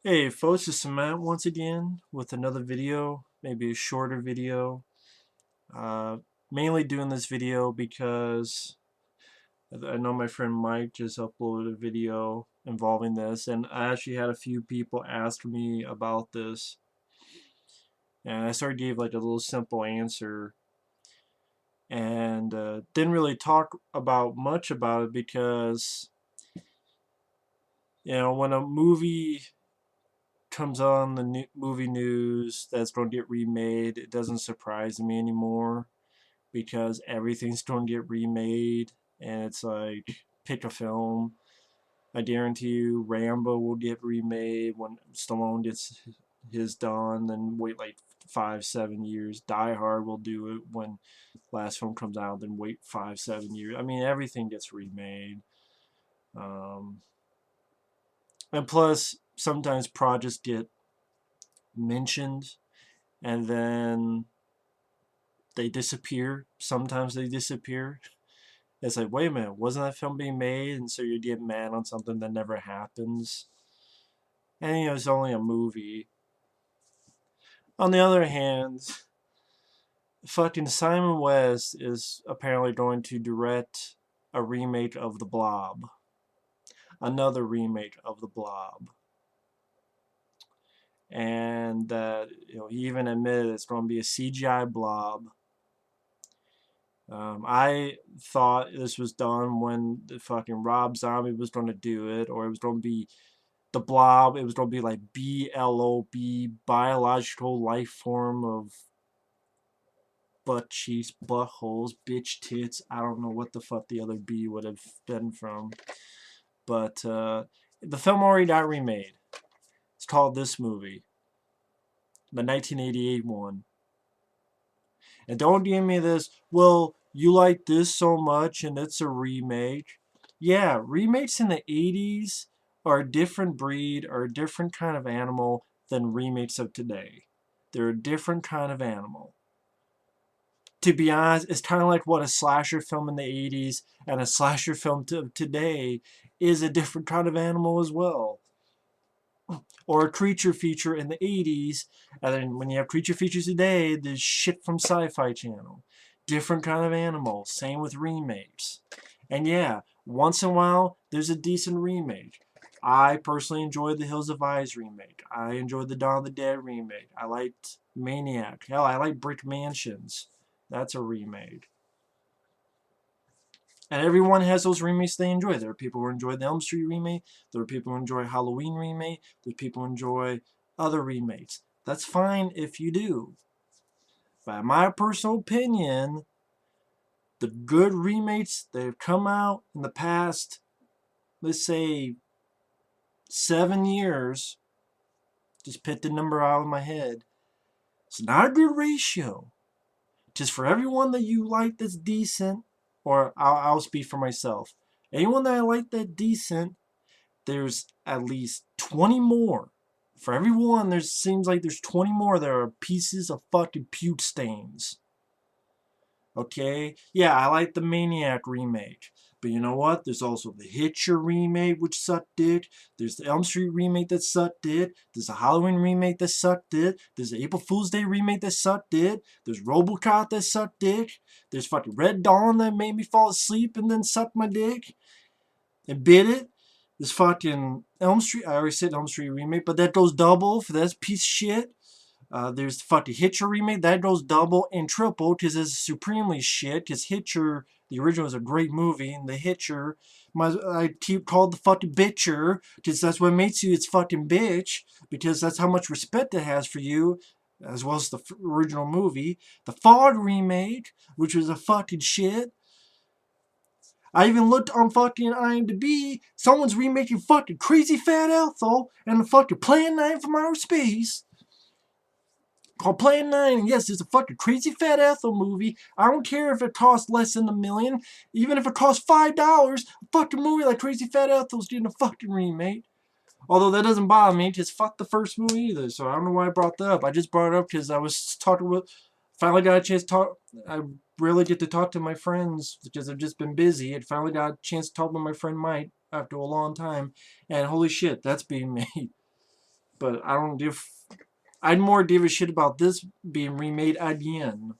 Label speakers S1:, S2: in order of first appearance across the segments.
S1: Hey folks, it's Matt once again with another video, maybe a shorter video. Uh, Mainly doing this video because I know my friend Mike just uploaded a video involving this, and I actually had a few people ask me about this, and I sort of gave like a little simple answer, and didn't really talk about much about it because when a movie comes on the movie news that's going to get remade, it doesn't surprise me anymore because everything's going to get remade. And it's like, pick a film. I guarantee you, Rambo will get remade when Stallone gets his done, then wait like 5, 7 years. Die Hard will do it when last film comes out, then wait 5, 7 years. I mean, everything gets remade. Um, and plus, sometimes projects get mentioned and then they disappear. Sometimes they disappear. It's like, wait a minute, wasn't that film being made? And so you get mad on something that never happens. And it's only a movie. On the other hand, fucking Simon West is apparently going to direct a remake of The Blob. Another remake of The Blob. And he even admitted it's going to be a CGI blob. I thought this was done when the fucking Rob Zombie was going to do it, or it was going to be the Blob. It was going to be like BLOB, biological life form of butt cheeks, buttholes, bitch tits. I don't know what the fuck the other B would have been from, but the film already got remade. It's called This Movie, the 1988 one. And don't give me this, well, you like this so much and it's a remake. Yeah, remakes in the 80s are a different breed or a different kind of animal than remakes of today. They're a different kind of animal. To be honest, it's kind of like what a slasher film in the 80s and a slasher film today is a different kind of animal as well. Or a creature feature in the 80s, and then when you have creature features today, there's shit from Sci-Fi Channel. Different kind of animal. Same with remakes. And yeah, once in a while, there's a decent remake. I personally enjoyed the Hills of Eyes remake. I enjoyed the Dawn of the Dead remake. I liked Maniac. Hell, I like Brick Mansions. That's a remake. And everyone has those remakes they enjoy. There are people who enjoy the Elm Street remake. There are people who enjoy Halloween remake. There's people who enjoy other remakes. That's fine if you do. But in my personal opinion, the good remakes that have come out in the past, let's say, 7 years, just pick the number out of my head, it's not a good ratio. Just for everyone that you like that's decent, or I'll speak for myself. Anyone that I like that decent, there's at least 20 more. For every one, there seems like there's 20 more that are pieces of fucking puke stains. Okay? Yeah, I like the Maniac remake. But you know what? There's also the Hitcher remake, which sucked dick. There's the Elm Street remake that sucked dick. There's the Halloween remake that sucked dick. There's the April Fool's Day remake that sucked dick. There's RoboCop that sucked dick. There's fucking Red Dawn that made me fall asleep and then sucked my dick and bit it. This fucking Elm Street, I already said Elm Street remake, but that goes double for that piece of shit. There's the fucking Hitcher remake, that goes double and triple because it's supremely shit. Because Hitcher, the original, is a great movie, and the Hitcher, I keep called the fucking bitcher because that's what makes you its fucking bitch, because that's how much respect it has for you, as well as the original movie. The Fog remake, which was a fucking shit. I even looked on fucking IMDb. Someone's remaking fucking Crazy Fat Ethel and the fucking Plan 9 from Outer Space. Called Plan 9. And yes, there's a fucking Crazy Fat Ethel movie. I don't care if it costs less than $1 million. Even if it costs $5, a fucking movie like Crazy Fat Ethel's getting a fucking remake. Although that doesn't bother me, because fuck the first movie either. So I don't know why I brought that up. I just brought it up because I was talking with... Finally got a chance to talk... I rarely get to talk to my friends because I've just been busy. I finally got a chance to talk with my friend Mike after a long time. And holy shit, that's being made. But I'd more give a shit about this being remade again.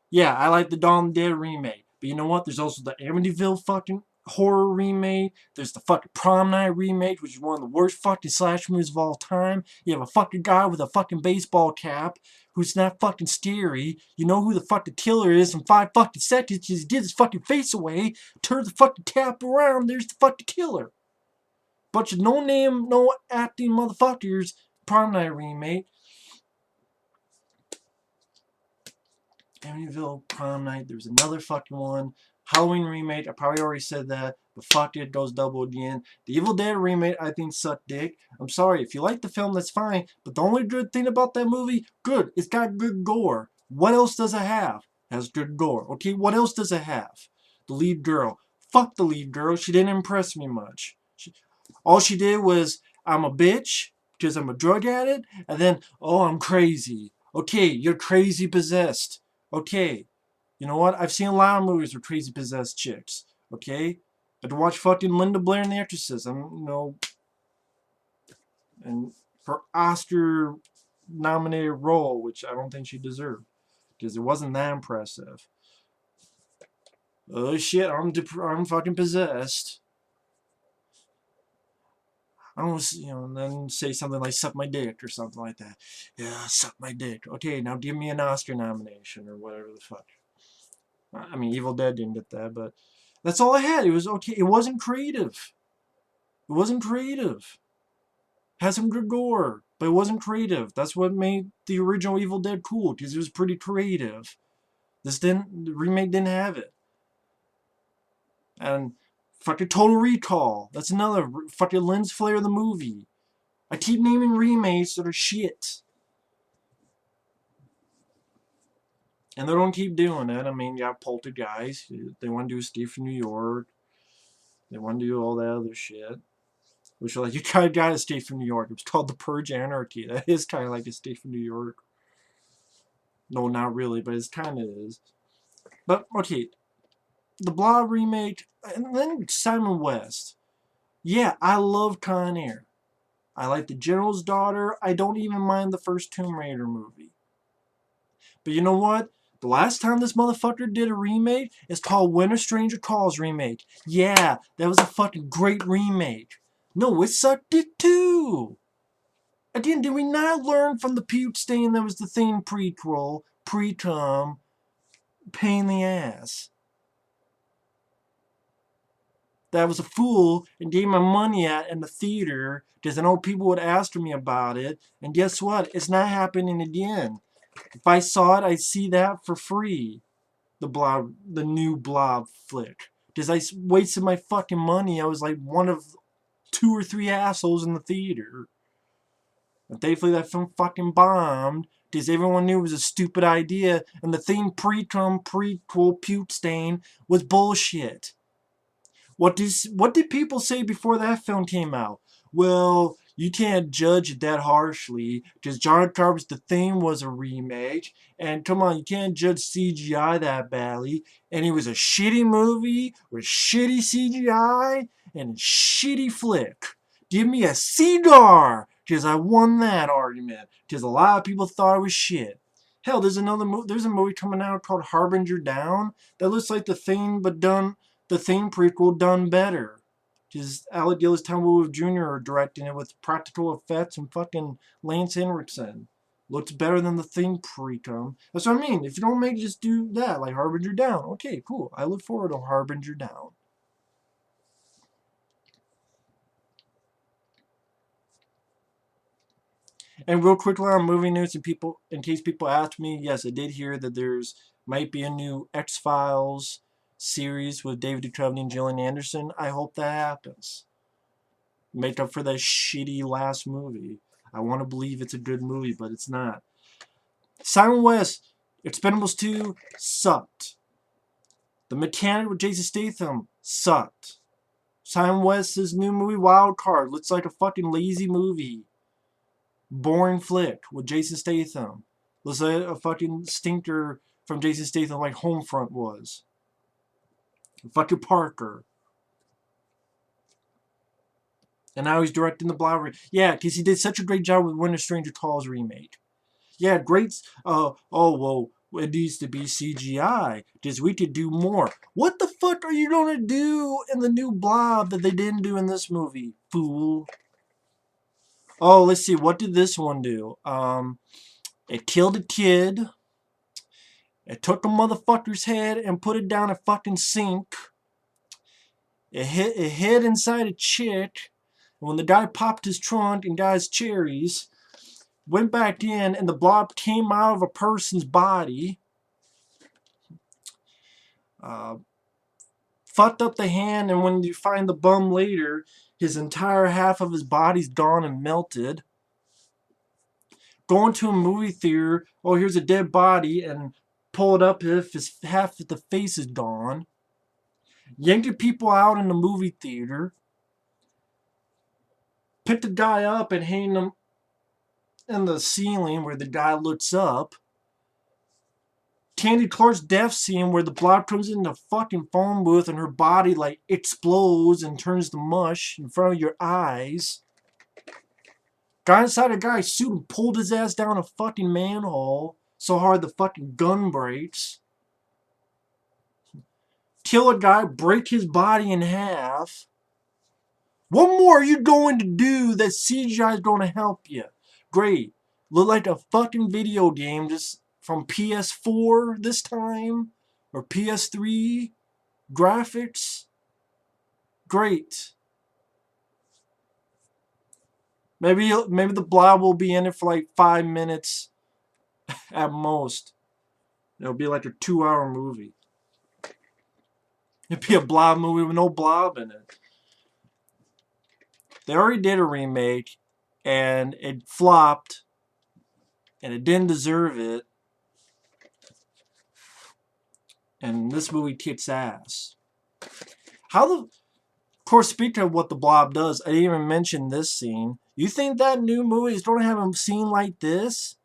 S1: Yeah, I like the Dawn of the Dead remake. But you know what? There's also the Amityville fucking horror remake. There's the fucking Prom Night remake, which is one of the worst fucking slash movies of all time. You have a fucking guy with a fucking baseball cap who's not fucking scary. You know who the fucking killer is in 5 fucking seconds. He gets his fucking face away, turns the fucking cap around, there's the fucking killer. Bunch of no name, no acting motherfuckers. Prom Night remake. Amityville Prom Night. There's another fucking one. Halloween remake. I probably already said that, but fuck it, goes double again. The Evil Dead remake, I think, sucked dick. I'm sorry. If you like the film, that's fine. But the only good thing about that movie, good. It's got good gore. What else does it have? It has good gore. Okay, what else does it have? The lead girl. Fuck the lead girl. She didn't impress me much. All she did was, I'm a bitch because I'm a drug addict, and then, oh, I'm crazy. Okay, you're crazy possessed. Okay, you know what? I've seen a lot of movies with crazy possessed chicks. Okay, I had to watch fucking Linda Blair in The Exorcist. And her Oscar-nominated role, which I don't think she deserved, because it wasn't that impressive. Oh shit, I'm fucking possessed. I don't, and then say something like "suck my dick" or something like that. Yeah, suck my dick. Okay, now give me an Oscar nomination or whatever the fuck. I mean, Evil Dead didn't get that, but that's all I had. It was okay. It wasn't creative. It wasn't creative. Had some good gore, but it wasn't creative. That's what made the original Evil Dead cool, because it was pretty creative. The remake didn't have it. And fucking Total Recall. That's another fucking lens flare of the movie. I keep naming remakes that are shit. And they don't keep doing it. I mean, you have Poltergeist. They want to do Escape from New York. They want to do all that other shit. Which, like, you kind of got Escape from New York. It was called The Purge Anarchy. That is kind of like Escape from New York. No, not really, but it kind of is. But, okay. The Blob remake. And then Simon West. Yeah, I love Con Air. I like The General's Daughter. I don't even mind the first Tomb Raider movie. But you know what? The last time this motherfucker did a remake, it's called When a Stranger Calls remake. Yeah, that was a fucking great remake. No, it sucked it too. Again, did we not learn from the Puke stain that was the Thing Prequel, Precum, pain in the ass? That I was a fool and gave my money at in the theater because I know people would ask me about it. And guess what? It's not happening again. If I saw it, I'd see that for free. The new Blob flick. Because I wasted my fucking money. I was like one of 2 or 3 assholes in the theater. And thankfully that film fucking bombed. Because everyone knew it was a stupid idea. And the Thing Prequel Puke stain was bullshit. What did people say before that film came out? Well, you can't judge it that harshly because John Carpenter's The Thing was a remake, and come on, you can't judge CGI that badly. And it was a shitty movie with shitty CGI and a shitty flick. Give me a cigar because I won that argument because a lot of people thought it was shit. Hell, there's a movie coming out called Harbinger Down that looks like The Thing but done. The Thing prequel done better. Because Alec Gillis Tumbleweed Jr. are directing it with practical effects and fucking Lance Henriksen. Looks better than the Thing Precum. That's what I mean. If you don't make it, just do that, like Harbinger Down. Okay, cool. I look forward to Harbinger Down. And real quickly on movie news, in case people ask me, yes, I did hear that there's might be a new X-Files series with David Duchovny and Gillian Anderson. I hope that happens. Make up for that shitty last movie. I want to believe it's a good movie, but it's not. Simon West, Expendables 2 sucked. The Mechanic with Jason Statham sucked. Simon West's new movie Wild Card looks like a fucking lazy movie. Boring flick with Jason Statham. Looks like a fucking stinker from Jason Statham like Homefront was. Fucking Parker. And now he's directing the Blob. Yeah, because he did such a great job with When a Stranger Calls remake. Yeah, great. Well, it needs to be CGI. Just we could do more. What the fuck are you gonna do in the new Blob that they didn't do in this movie, fool? Oh, let's see. What did this one do? It killed a kid. It took a motherfucker's head and put it down a fucking sink. It hid inside a chick. And when the guy popped his trunk and got his cherries, went back in, and the Blob came out of a person's body. Fucked up the hand, and when you find the bum later, his entire half of his body's gone and melted. Going to a movie theater, oh, here's a dead body, and pull it up if his half of the face is gone. Yanking people out in the movie theater. Pick the guy up and hang him in the ceiling where the guy looks up. Candy Clark's death scene where the Blob comes in the fucking phone booth and her body like explodes and turns to mush in front of your eyes. Got inside a guy's suit and pulled his ass down a fucking manhole so hard the fucking gun breaks. Kill a guy, break his body in half. What more are you going to do that CGI is going to help you? Great. Look like a fucking video game just from PS4 this time? Or PS3? Graphics? Great. Maybe the Blob will be in it for like 5 minutes at most. It'll be like a 2-hour movie. It'd be a Blob movie with no Blob in it. They already did a remake, and it flopped, and it didn't deserve it. And this movie kicks ass. Of course, speaking of what the Blob does, I didn't even mention this scene. You think that new movie is going to have a scene like this?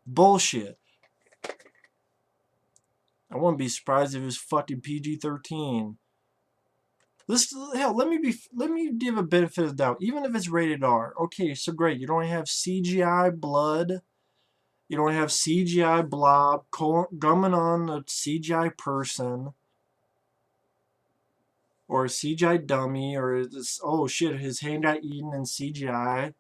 S1: Bullshit. I wouldn't be surprised if it was fucking PG-13. Hell, let me give a benefit of the doubt. Even if it's rated R, okay, so great. You don't have CGI blood. You don't have CGI Blob gumming on a CGI person. Or a CGI dummy, or this, oh shit, his hand got eaten in CGI.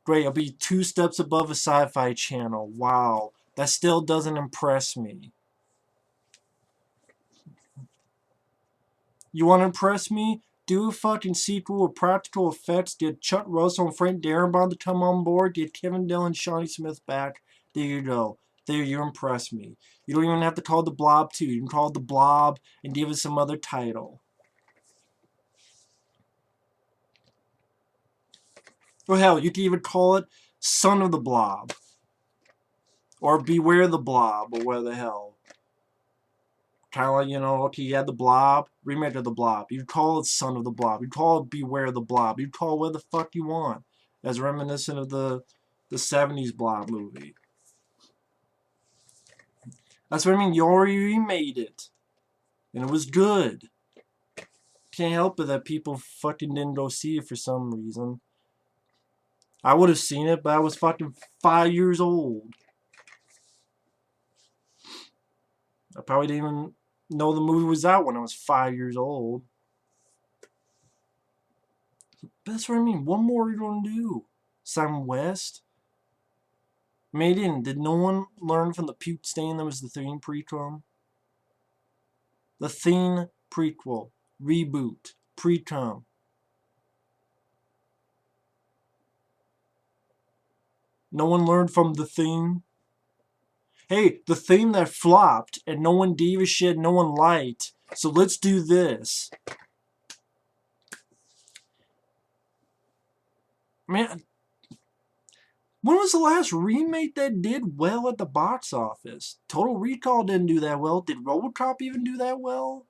S1: Great, I'll be 2 steps above a sci-fi channel. Wow, that still doesn't impress me. You want to impress me? Do a fucking sequel with practical effects. Get Chuck Russell and Frank Darabont to come on board. Get Kevin Dillon and Shawnee Smith back. There you go. There, you impress me. You don't even have to call it the Blob 2. You can call it the Blob and give it some other title. Or hell, you can even call it Son of the Blob. Or Beware the Blob, or where the hell. Kind of like, you know, okay, you had the Blob, remake of the Blob. You'd call it Son of the Blob. You'd call it Beware the Blob. You'd call it what the fuck you want. As reminiscent of the 70s Blob movie. That's what I mean. You already remade it. And it was good. Can't help it that people fucking didn't go see it for some reason. I would have seen it, but I was fucking 5 years old. I probably didn't even know the movie was out when I was 5 years old. That's what I mean. What more are you going to do? Simon West? Made in. Did no one learn from the puke stain that was the Thing Prequel? The Thing Prequel. Reboot. Precum. No one learned from The Thing? Hey, the thing that flopped and no one gave a shit, no one liked. So let's do this. Man, when was the last remake that did well at the box office? Total Recall didn't do that well. Did RoboCop even do that well?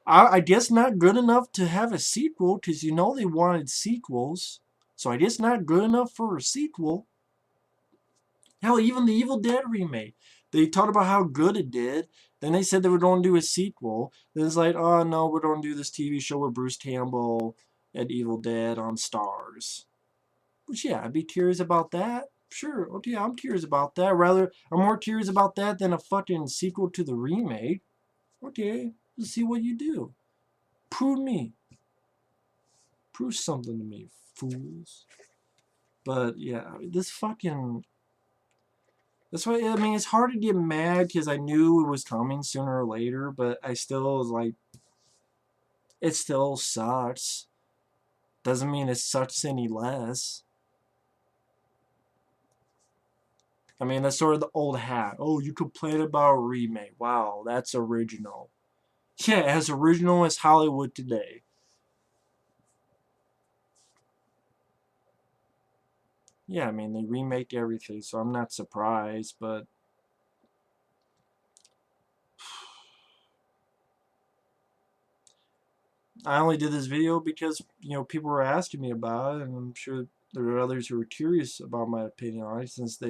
S1: I guess not good enough to have a sequel, because you know they wanted sequels. So I guess not good enough for a sequel. Hell, even the Evil Dead remake. They talked about how good it did, Then they said they were going to do a sequel. Then it's like, oh no, we're going to do this TV show with Bruce Campbell and Evil Dead on Stars. Which, yeah, I'd be curious about that. Sure, okay, I'm curious about that. I'm more curious about that than a fucking sequel to the remake. Okay, let's see what you do. Prove me. Prove something to me, fools. But, yeah, this fucking... That's why, I mean, it's hard to get mad because I knew it was coming sooner or later, but I still was like, it still sucks. Doesn't mean it sucks any less. I mean, that's sort of the old hat. Oh, you complain about a remake. Wow, that's original. Yeah, as original as Hollywood today. Yeah, I mean, they remake everything, so I'm not surprised, but... I only did this video because, you know, people were asking me about it, and I'm sure there are others who were curious about my opinion on it, since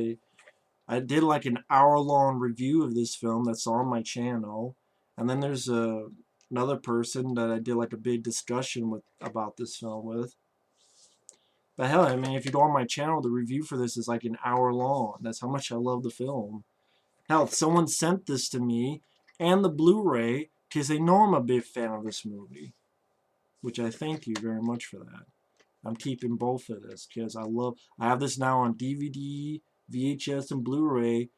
S1: I did like an hour-long review of this film that's on my channel, and then there's another person that I did like a big discussion with about this film with. But hell, I mean, if you go on my channel, the review for this is like an hour long. That's how much I love the film. Hell, someone sent this to me and the Blu-ray because they know I'm a big fan of this movie, which I thank you very much for that. I'm keeping both of this because I have this now on DVD, VHS, and Blu-ray,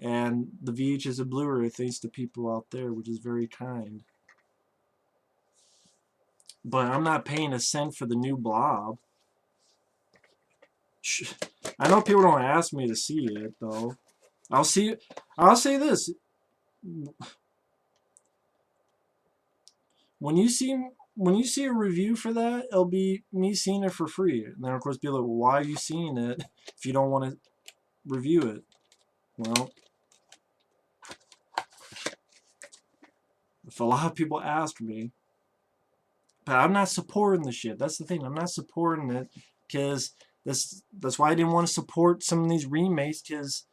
S1: and the VHS and Blu-ray thanks to people out there, which is very kind. But I'm not paying a cent for the new Blob. I know people don't ask me to see it though. I'll say this: when you see a review for that, it'll be me seeing it for free. And then of course people are like, well, why are you seeing it if you don't want to review it? Well, if a lot of people ask me, but I'm not supporting the shit. That's the thing. I'm not supporting it because that's why I didn't want to support some of these remakes, because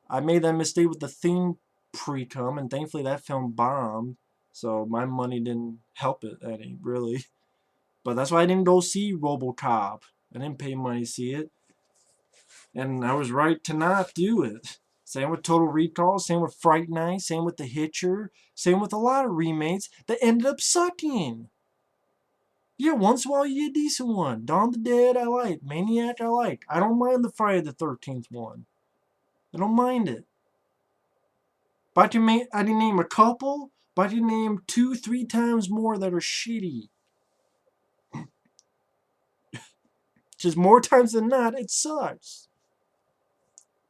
S1: I made that mistake with the Thing Precum, and thankfully that film bombed, so my money didn't help it any, really. But that's why I didn't go see RoboCop. I didn't pay money to see it, and I was right to not do it. Same with Total Recall, same with Fright Night, same with The Hitcher, same with a lot of remakes that ended up sucking. Yeah, once in a while you get a decent one. Dawn of the Dead I like. Maniac I like. I don't mind the Friday the 13th one. I don't mind it. But I can name a couple, but I can name 2-3 times more that are shitty. Just more times than not, it sucks.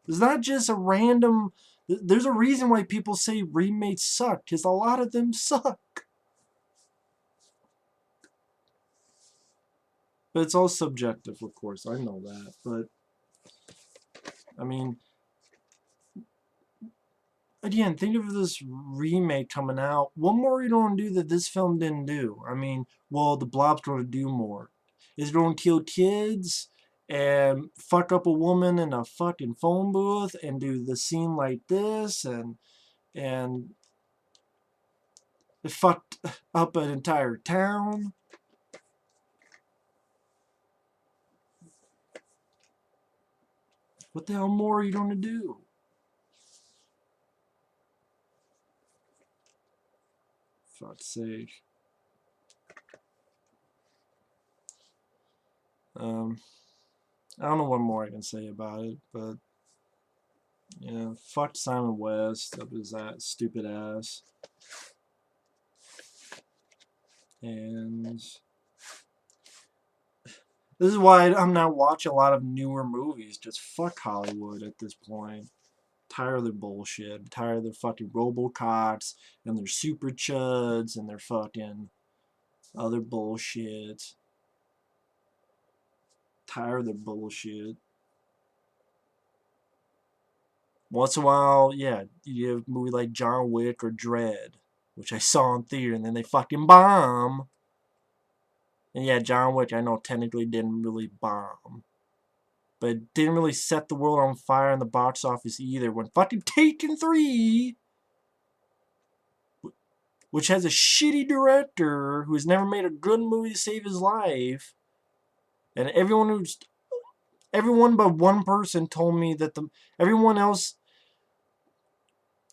S1: It's not just a random... There's a reason why people say remakes suck, because a lot of them suck. But it's all subjective, of course. I know that. But, I mean... Again, think of this remake coming out. What more are you going to do that this film didn't do? I mean, well, the Blob's going to do more. Is it going to kill kids and fuck up a woman in a fucking phone booth and do the scene like this and it fucked up an entire town? What the hell more are you going to do? Fuck's sake. I don't know what more I can say about it, but yeah, fuck Simon West up his stupid ass. And this is why I'm not watching a lot of newer movies. Just fuck Hollywood at this point. Tired of their bullshit. Tired of their fucking Robocops and their Super Chuds and their fucking other bullshit. Tired of their bullshit. Once in a while, yeah, you have a movie like John Wick or Dread, which I saw in theater, and then they fucking bomb. And yeah, John Wick, I know technically didn't really bomb, but it didn't really set the world on fire in the box office either. When fucking Taken 3 which has a shitty director who has never made a good movie to save his life, and everyone but one person told me that everyone else,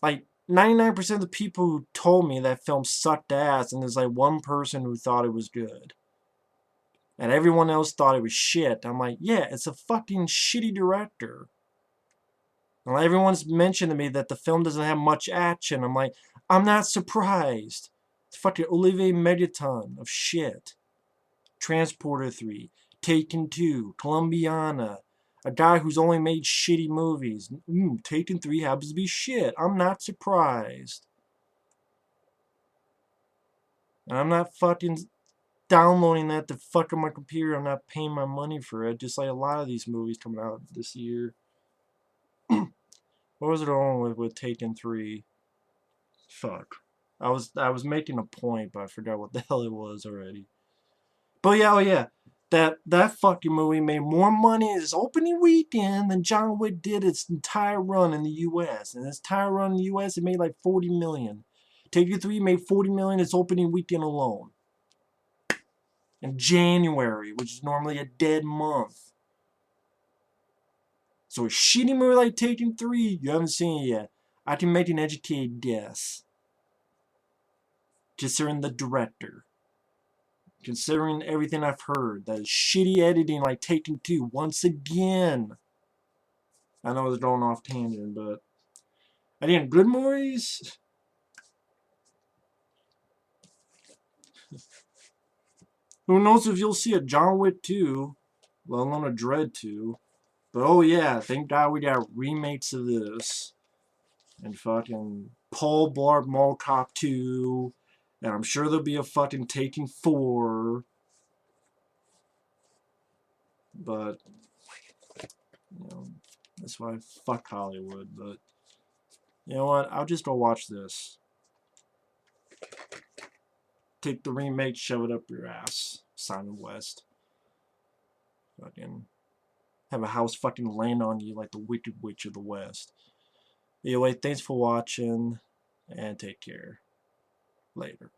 S1: like 99% of the people who told me that film sucked ass, and there's like one person who thought it was good. And everyone else thought it was shit. I'm like, yeah, it's a fucking shitty director. And everyone's mentioned to me that the film doesn't have much action. I'm like, I'm not surprised. It's fucking Olivier Megaton of shit. Transporter 3, Taken 2, Columbiana. A guy who's only made shitty movies. Taken 3 happens to be shit. I'm not surprised. And I'm not fucking downloading that to fuck on my computer. I'm not paying my money for it. Just like a lot of these movies coming out this year. What was it on with Taken 3? Fuck. I was making a point, but I forgot what the hell it was already. But yeah, oh yeah. That fucking movie made more money its opening weekend than John Wick did its entire run in the US. And its entire run in the US, it made like 40 million. Taken 3 made 40 million its opening weekend alone. In January, which is normally a dead month. So a shitty movie like Taken 3, you haven't seen it yet. I can make an educated guess. Considering the director. Considering everything I've heard. That is shitty editing like Taken 2 once again. I know I was going off tangent, but again, good movies. Who knows if you'll see a John Wick 2, let alone a Dread 2. But oh yeah, thank God we got remakes of this. And fucking Paul Blart Mall Cop 2. And I'm sure there'll be a fucking Taken 4. But, you know, that's why I fuck Hollywood. But, you know what? I'll just go watch this. Take the remake, shove it up your ass. Simon West. Fucking have a house fucking land on you like the Wicked Witch of the West. Anyway, thanks for watching, and take care. Later.